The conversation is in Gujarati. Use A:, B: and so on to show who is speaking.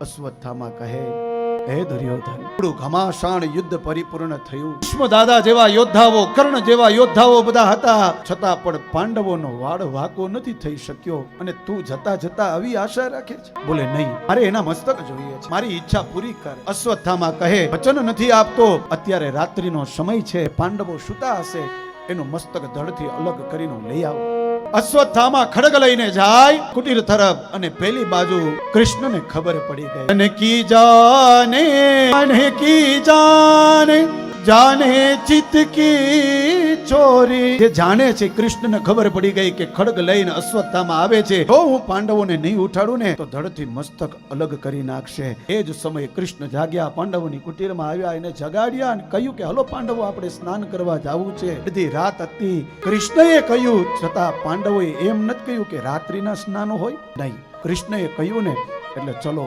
A: અશ્વત્થામા કહે, હે દુર્યોધન, થોડું ઘમાસાણ યુદ્ધ પરિપૂર્ણ થયું. ભીષ્મ દાદા જેવા યોદ્ધાઓ, કર્ણ જેવા યોદ્ધાઓ બધા હતા, છતાં પણ પાંડવોનો વાડ વાકો નથી થઈ શક્યો. અને તું જતા જતા આવી આશા રાખે છે? બોલે નહીં, મારે એના મસ્તક જોઈએ છે, મારી ઈચ્છા પૂરી કર. અશ્વત્થામા કહે, વચન નથી આપતો, અત્યારે રાત્રિનો સમય છે, પાંડવો સૂતા હશે, એનું મસ્તક ધડથી અલગ કરીને લઈ આવો. અશ્વત્થામા ખડગ લઈને જાય કુટીર તરફ, અને પેલી બાજુ કૃષ્ણને ખબર પડી ગઈ. અને કી જાને જાને ચિત કી ચોરી. જે જાણે છે, કૃષ્ણને ખબર પડી ગઈ કે ખડગ લઈને અશ્વત્થામા આવે છે, જો હું પાંડવોને નહીં ઉઠાડું ને તો ધડથી મસ્તક અલગ કરી નાખશે. એ જ સમયે કૃષ્ણ જાગ્યા, પાંડવોની કુટીરમાં આવ્યા, એને જગાડ્યા અને કહ્યું કે હલો પાંડવો, આપણે સ્નાન કરવા જવું છે. બધી રાત હતી. કૃષ્ણએ કહ્યું, છતાં પાંડવોએ એમ નથી કહ્યું કે રાત્રિના સ્નાનો હોય. નહીં, કૃષ્ણએ કહ્યું ને એટલે ચલો.